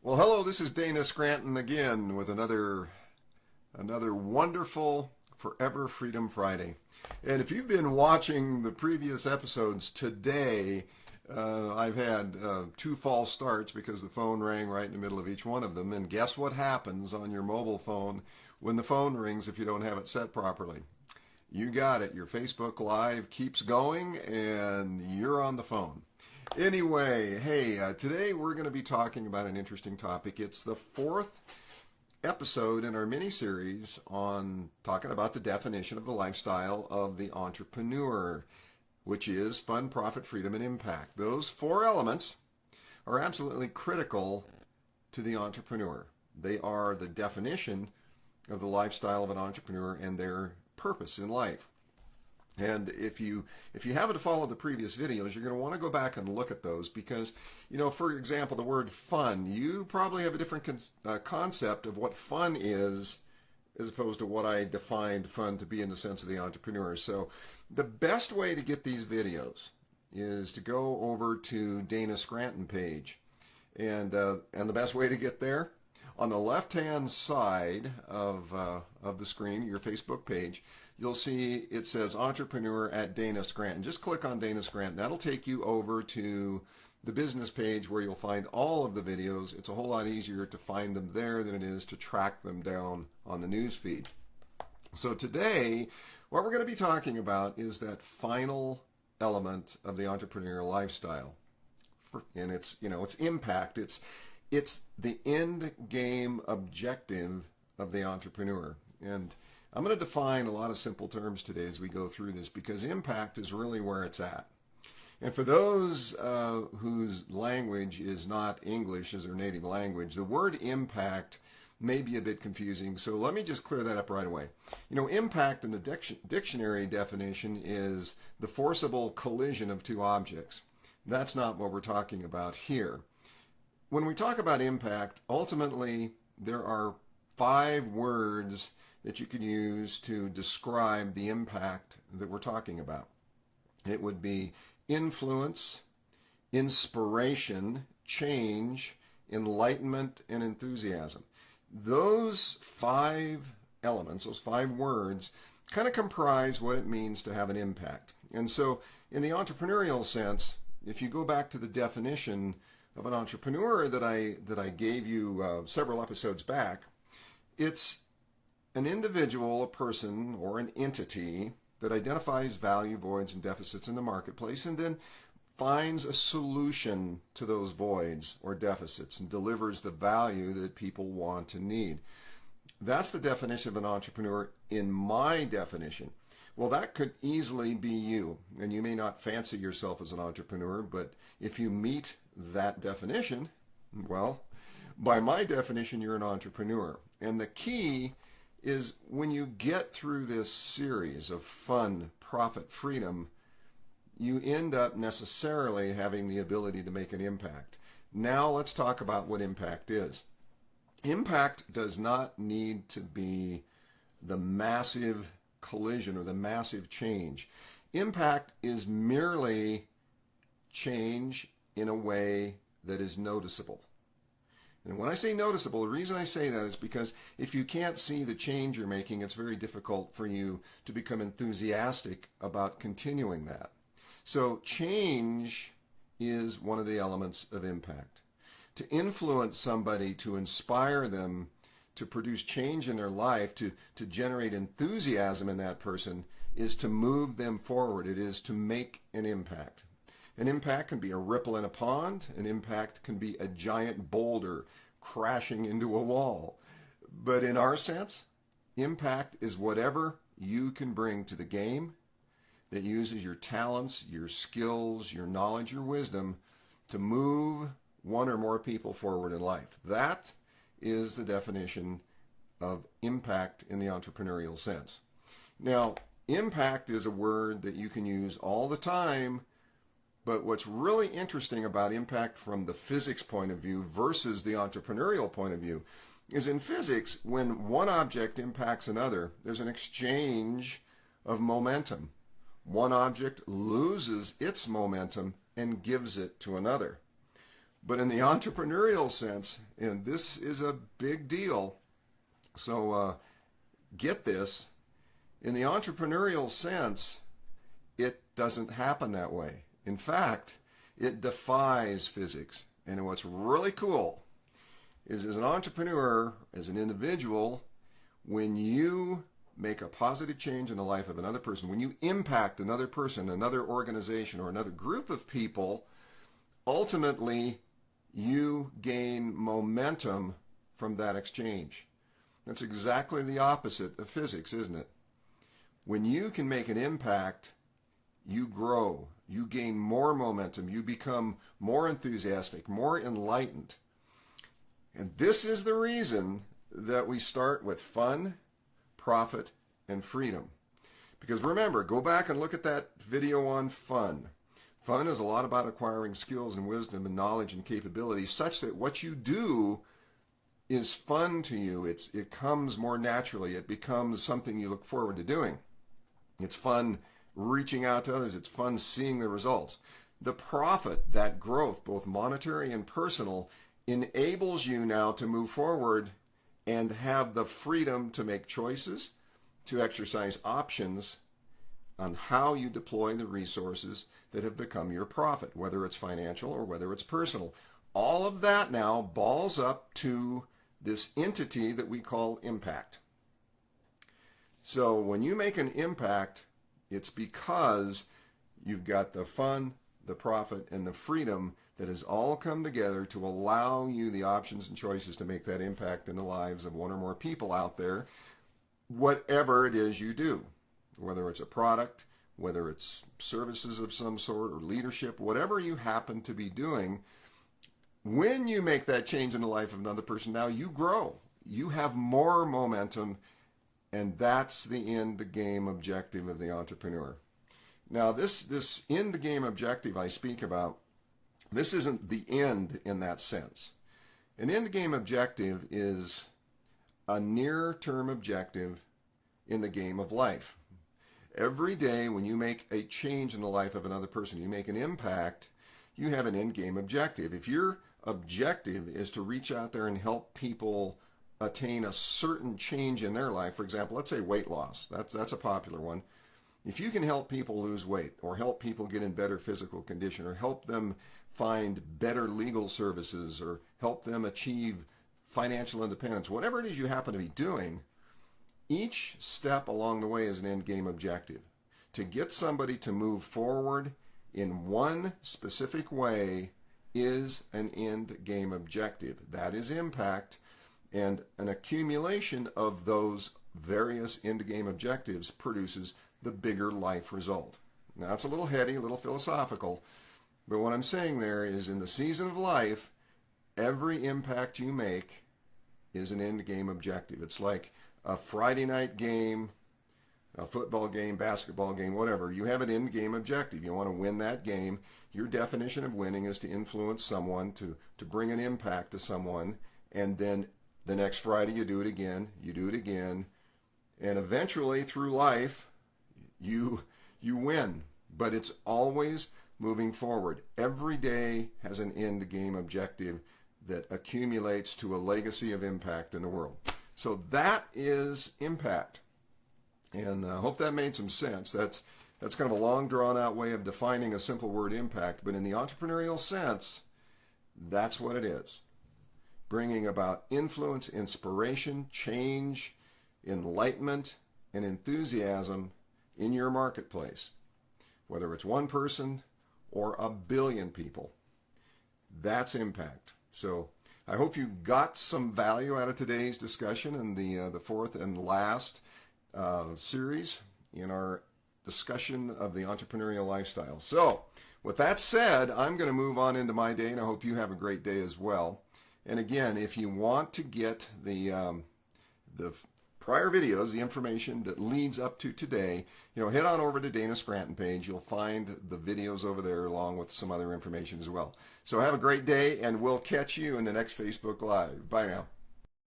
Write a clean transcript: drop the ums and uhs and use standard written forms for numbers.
Well, hello, this is Dana Scranton again with another wonderful Forever Freedom Friday. And if you've been watching the previous episodes today, I've had two false starts because the phone rang right in the middle of each one of them. And guess what happens on your mobile phone when the phone rings if you don't have it set properly? You got it. Your Facebook Live keeps going and you're on the phone. Anyway, hey, today we're going to be talking about an interesting topic. It's the fourth episode in our mini-series on talking about the definition of the lifestyle of the entrepreneur, which is fun, profit, freedom, and impact. Those four elements are absolutely critical to the entrepreneur. They are the definition of the lifestyle of an entrepreneur and their purpose in life. And if you haven't followed the previous videos, you're going to want to go back and look at those because, for example, the word fun, you probably have a different concept of what fun is as opposed to what I defined fun to be in the sense of the entrepreneur. So the best way to get these videos is to go over to Dana Scranton page. And the best way to get there, on the left-hand side of the screen, your Facebook page, you'll see it says Entrepreneur at Dana Scranton. Just click on Dana Scranton. That'll take you over to the business page where you'll find all of the videos. It's a whole lot easier to find them there than it is to track them down on the news feed. So today, what we're going to be talking about is that final element of the entrepreneurial lifestyle. And it's impact. It's the end game objective of the entrepreneur. And I'm going to define a lot of simple terms today as we go through this because impact is really where it's at. And for those whose language is not English as their native language, the word impact may be a bit confusing. So let me just clear that up right away. Impact in the dictionary definition is the forcible collision of two objects. That's not what we're talking about here. When we talk about impact, ultimately there are 5 words that you can use to describe the impact that we're talking about. It would be influence, inspiration, change, enlightenment, and enthusiasm. Those 5 elements, those 5 words, kind of comprise what it means to have an impact. And so in the entrepreneurial sense, if you go back to the definition of an entrepreneur that I gave you several episodes back, it's an individual, a person, or an entity that identifies value, voids, and deficits in the marketplace and then finds a solution to those voids or deficits and delivers the value that people want and need. That's the definition of an entrepreneur in my definition. Well, that could easily be you, and you may not fancy yourself as an entrepreneur, but if you meet that definition, well, by my definition, you're an entrepreneur. And the key is when you get through this series of fun, profit, freedom, you end up necessarily having the ability to make an impact. Now let's talk about what impact is. Impact does not need to be the massive collision or the massive change. Impact is merely change in a way that is noticeable. And when I say noticeable, the reason I say that is because if you can't see the change you're making, it's very difficult for you to become enthusiastic about continuing that. So change is one of the elements of impact. To influence somebody, to inspire them, to produce change in their life, to generate enthusiasm in that person is to move them forward. It is to make an impact. An impact can be a ripple in a pond. An impact can be a giant boulder crashing into a wall. But in our sense, impact is whatever you can bring to the game that uses your talents, your skills, your knowledge, your wisdom to move one or more people forward in life. That is the definition of impact in the entrepreneurial sense. Now, impact is a word that you can use all the time. But what's really interesting about impact from the physics point of view versus the entrepreneurial point of view is in physics, when one object impacts another, there's an exchange of momentum. One object loses its momentum and gives it to another. But in the entrepreneurial sense, and this is a big deal, so get this, in the entrepreneurial sense, it doesn't happen that way. In fact, it defies physics. And what's really cool is, as an entrepreneur, as an individual, when you make a positive change in the life of another person, when you impact another person, another organization, or another group of people, ultimately you gain momentum from that exchange. That's exactly the opposite of physics, isn't it? When you can make an impact, you grow, you gain more momentum, you become more enthusiastic, more enlightened. And this is the reason that we start with fun, profit, and freedom. Because remember, go back and look at that video on fun. Fun is a lot about acquiring skills and wisdom and knowledge and capabilities such that what you do is fun to you. It comes more naturally. It becomes something you look forward to doing. It's fun reaching out to others. It's fun seeing the results. The profit, that growth, both monetary and personal, enables you now to move forward and have the freedom to make choices, to exercise options on how you deploy the resources that have become your profit, whether it's financial or whether it's personal. All of that now balls up to this entity that we call impact. So when you make an impact, it's because you've got the fun, the profit, and the freedom that has all come together to allow you the options and choices to make that impact in the lives of one or more people out there, whatever it is you do, whether it's a product, whether it's services of some sort or leadership, whatever you happen to be doing. When you make that change in the life of another person, now you grow. You have more momentum, and that's the end game objective of the entrepreneur. Now, this end game objective I speak about, this isn't the end in that sense. An end game objective is a near-term objective in the game of life. Every day when you make a change in the life of another person, you make an impact, you have an end game objective. If your objective is to reach out there and help people attain a certain change in their life, for example, let's say weight loss, that's a popular one. If you can help people lose weight, or help people get in better physical condition, or help them find better legal services, or help them achieve financial independence, whatever it is you happen to be doing, each step along the way is an end game objective. To get somebody to move forward in one specific way is an end game objective. That is impact, and an accumulation of those various end game objectives produces the bigger life result. Now, it's a little heady, a little philosophical, but what I'm saying there is, in the season of life, every impact you make is an end game objective. It's like a Friday night game, a football game, basketball game, whatever. You have an end game objective. You want to win that game. Your definition of winning is to influence someone, to bring an impact to someone, and then the next Friday you do it again, and eventually through life you win. But it's always moving forward. Every day has an end game objective that accumulates to a legacy of impact in the world. So that is impact. And I hope that made some sense. That's kind of a long drawn out way of defining a simple word, impact, but in the entrepreneurial sense, that's what it is. Bringing about influence, inspiration, change, enlightenment, and enthusiasm in your marketplace, whether it's one person or a billion people. That's impact. So I hope you got some value out of today's discussion and the fourth and last series in our discussion of the entrepreneurial lifestyle. So with that said, I'm going to move on into my day, and I hope you have a great day as well. And again, if you want to get the prior videos, the information that leads up to today, head on over to Dana Scranton page. You'll find the videos over there along with some other information as well. So have a great day, and we'll catch you in the next Facebook Live. Bye now.